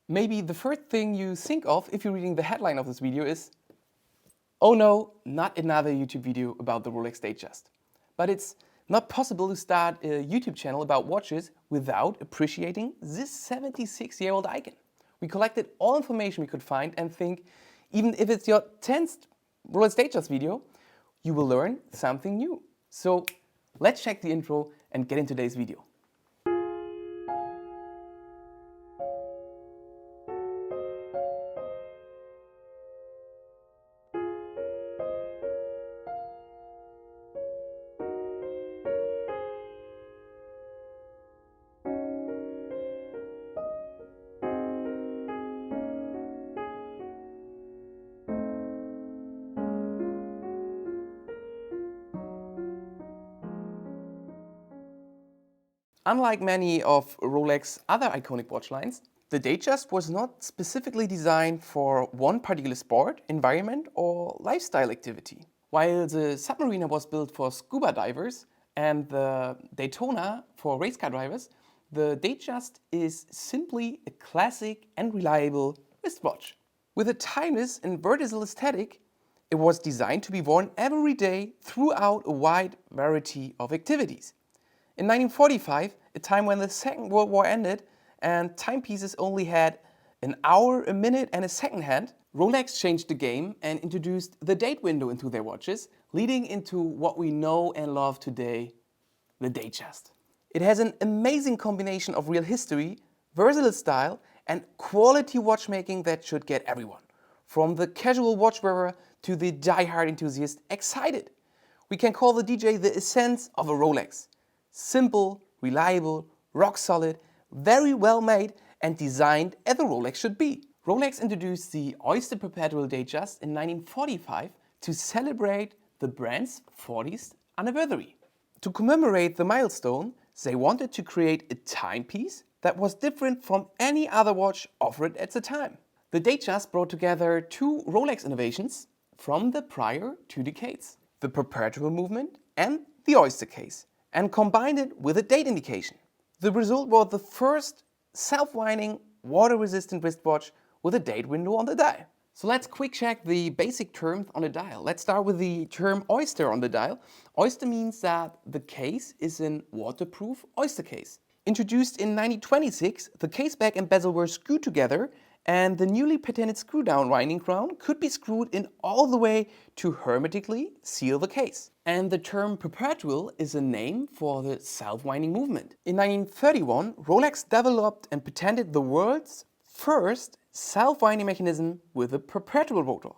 Maybe the first thing you think of if you're reading the headline of this video is, oh no, not another YouTube video about the Rolex Datejust. But it's not possible to start a YouTube channel about watches without appreciating this 76-year-old icon. We collected all information we could find and think, even if it's your 10th Rolex Datejust video, you will learn something new. So let's check the intro and get into today's video. Unlike many of Rolex's other iconic watch lines, the Datejust was not specifically designed for one particular sport, environment or lifestyle activity. While the Submariner was built for scuba divers and the Daytona for race car drivers, the Datejust is simply a classic and reliable wristwatch. With a timeless and versatile aesthetic, it was designed to be worn every day throughout a wide variety of activities. In 1945, a time when the Second World War ended and timepieces only had an hour, a minute and a second hand, Rolex changed the game and introduced the date window into their watches, leading into what we know and love today, the Datejust. It has an amazing combination of real history, versatile style and quality watchmaking that should get everyone, from the casual watch wearer to the die-hard enthusiast, excited. We can call the DJ the essence of a Rolex. Simple, reliable, rock solid, very well made and designed as a Rolex should be. Rolex introduced the Oyster Perpetual Datejust in 1945 to celebrate the brand's 40th anniversary. To commemorate the milestone, they wanted to create a timepiece that was different from any other watch offered at the time. The Datejust brought together two Rolex innovations from the prior 2 decades, the Perpetual movement and the Oyster case, and combined it with a date indication. The result was the first self-winding, water-resistant wristwatch with a date window on the dial. So let's quick check the basic terms on the dial. Let's start with the term Oyster on the dial. Oyster means that the case is an waterproof Oyster case. Introduced in 1926, the case back and bezel were screwed together and the newly patented screw-down winding crown could be screwed in all the way to hermetically seal the case. And the term Perpetual is a name for the self-winding movement. In 1931, Rolex developed and patented the world's first self-winding mechanism with a perpetual rotor.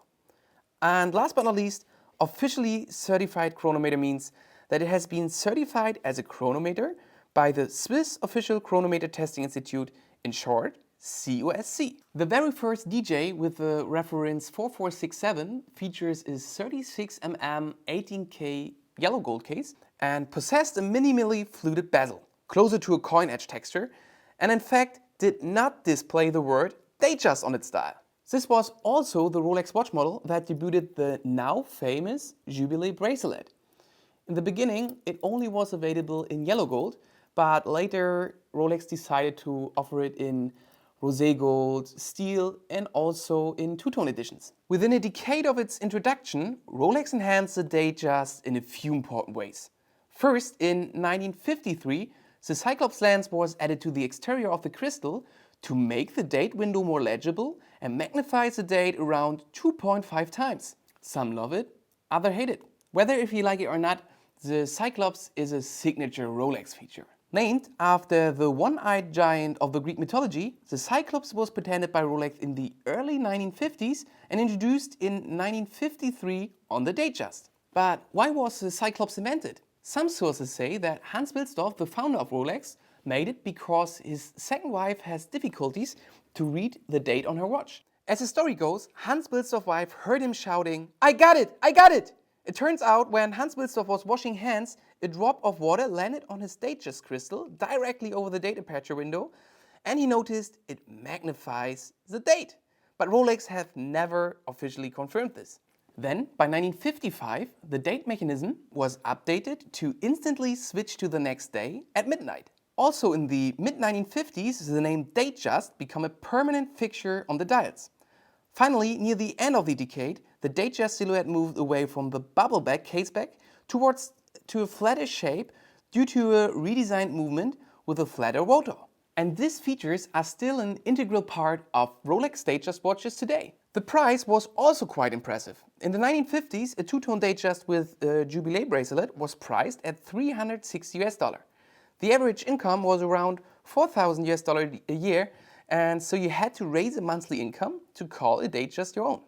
And last but not least, officially certified chronometer means that it has been certified as a chronometer by the Swiss Official Chronometer Testing Institute, in short, COSC. The very first DJ with the reference 4467 features a 36mm 18K yellow gold case and possessed a minimally fluted bezel, closer to a coin edge texture, and in fact did not display the word Datejust on its dial. This was also the Rolex watch model that debuted the now famous Jubilee Bracelet. In the beginning, it only was available in yellow gold, but later Rolex decided to offer it in rosé gold, steel and also in two-tone editions. Within a decade of its introduction, Rolex enhanced the Datejust in a few important ways. First, in 1953, the Cyclops Lens was added to the exterior of the crystal to make the date window more legible and magnifies the date around 2.5 times. Some love it, others hate it. Whether if you like it or not, the Cyclops is a signature Rolex feature. Named after the one-eyed giant of the Greek mythology, the Cyclops was patented by Rolex in the early 1950s and introduced in 1953 on the Datejust. But why was the Cyclops cemented? Some sources say that Hans Wilsdorf, the founder of Rolex, made it because his second wife has difficulties to read the date on her watch. As the story goes, Hans Wilsdorf's wife heard him shouting, "I got it! I got it!" It turns out when Hans Wilsdorf was washing hands, a drop of water landed on his Datejust crystal directly over the date aperture window, and he noticed it magnifies the date. But Rolex have never officially confirmed this. Then, by 1955, the date mechanism was updated to instantly switch to the next day at midnight. Also in the mid-1950s, the name Datejust became a permanent fixture on the dials. Finally, near the end of the decade, the Datejust silhouette moved away from the bubble-back caseback to a flatter shape due to a redesigned movement with a flatter rotor. And these features are still an integral part of Rolex Datejust watches today. The price was also quite impressive. In the 1950s, a two-tone Datejust with a Jubilee Bracelet was priced at $360. The average income was around $4,000 a year, and so you had to raise a monthly income to call a Datejust your own.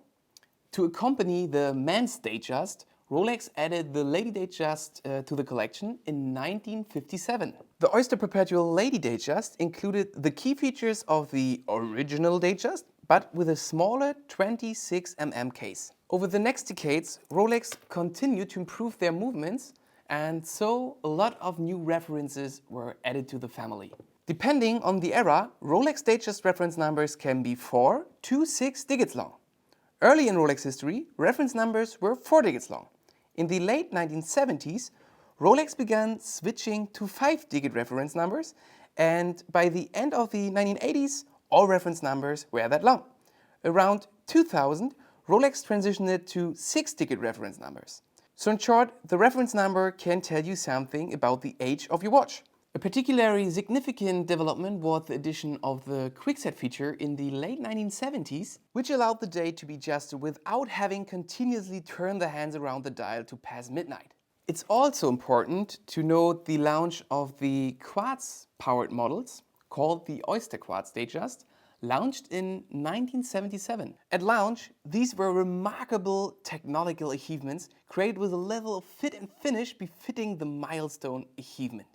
To accompany the men's Datejust, Rolex added the Lady Datejust to the collection in 1957. The Oyster Perpetual Lady Datejust included the key features of the original Datejust, but with a smaller 26mm case. Over the next decades, Rolex continued to improve their movements, and so a lot of new references were added to the family. Depending on the era, Rolex Datejust reference numbers can be 4 to 6 digits long. Early in Rolex history, reference numbers were 4 digits long. In the late 1970s, Rolex began switching to 5-digit reference numbers, and by the end of the 1980s, all reference numbers were that long. Around 2000, Rolex transitioned it to 6-digit reference numbers. So in short, the reference number can tell you something about the age of your watch. A particularly significant development was the addition of the quickset feature in the late 1970s, which allowed the date to be adjusted without having continuously turned the hands around the dial to pass midnight. It's also important to note the launch of the quartz-powered models, called the Oyster Quartz Datejust, launched in 1977. At launch, these were remarkable technological achievements created with a level of fit and finish befitting the milestone achievement.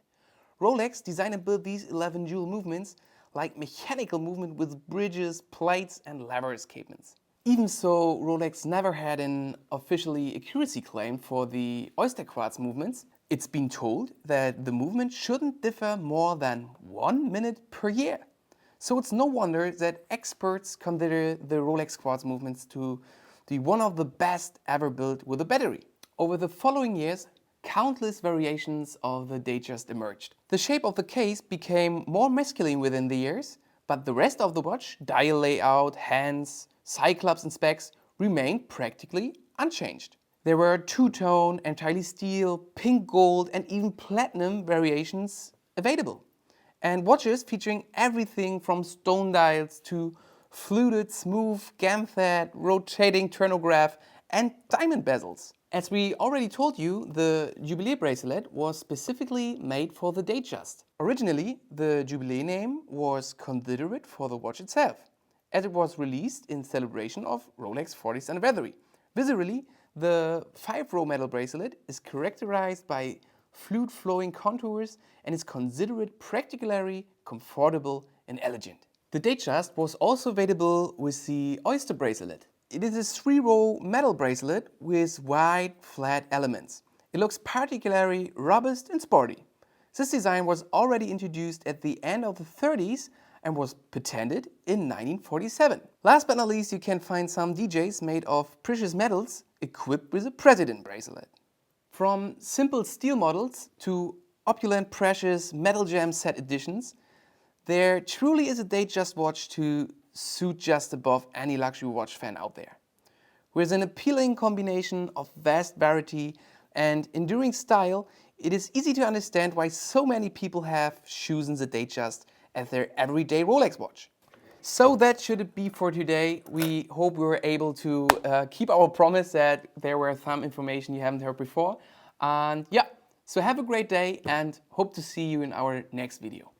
Rolex designed and built these 11 jewel movements like mechanical movement with bridges, plates and lever escapements. Even so, Rolex never had an officially accuracy claim for the Oyster Quartz movements. It's been told that the movement shouldn't differ more than 1 minute per year. So it's no wonder that experts consider the Rolex Quartz movements to be one of the best ever built with a battery. Over the following years, countless variations of the Datejust emerged. The shape of the case became more masculine within the years, but the rest of the watch, dial layout, hands, Cyclops and specs, remained practically unchanged. There were two-tone, entirely steel, pink gold and even platinum variations available. And watches featuring everything from stone dials to fluted, smooth, ganthet, rotating chronograph and diamond bezels. As we already told you, the Jubilee Bracelet was specifically made for the Datejust. Originally, the Jubilee name was considered for the watch itself, as it was released in celebration of Rolex 40th anniversary. Visually, the 5-row metal bracelet is characterized by fluid flowing contours and is considered practically comfortable and elegant. The Datejust was also available with the Oyster Bracelet. It is a 3-row metal bracelet with wide, flat elements. It looks particularly robust and sporty. This design was already introduced at the end of the 30s and was patented in 1947. Last but not least, you can find some DJs made of precious metals equipped with a President bracelet. From simple steel models to opulent precious metal gem set editions, there truly is a Datejust watch to suit just above any luxury watch fan out there. With an appealing combination of vast variety and enduring style, it is easy to understand why so many people have chosen the Datejust as their everyday Rolex watch. So that should it be for today. We hope we were able to keep our promise that there were some information you haven't heard before. And yeah, so have a great day and hope to see you in our next video.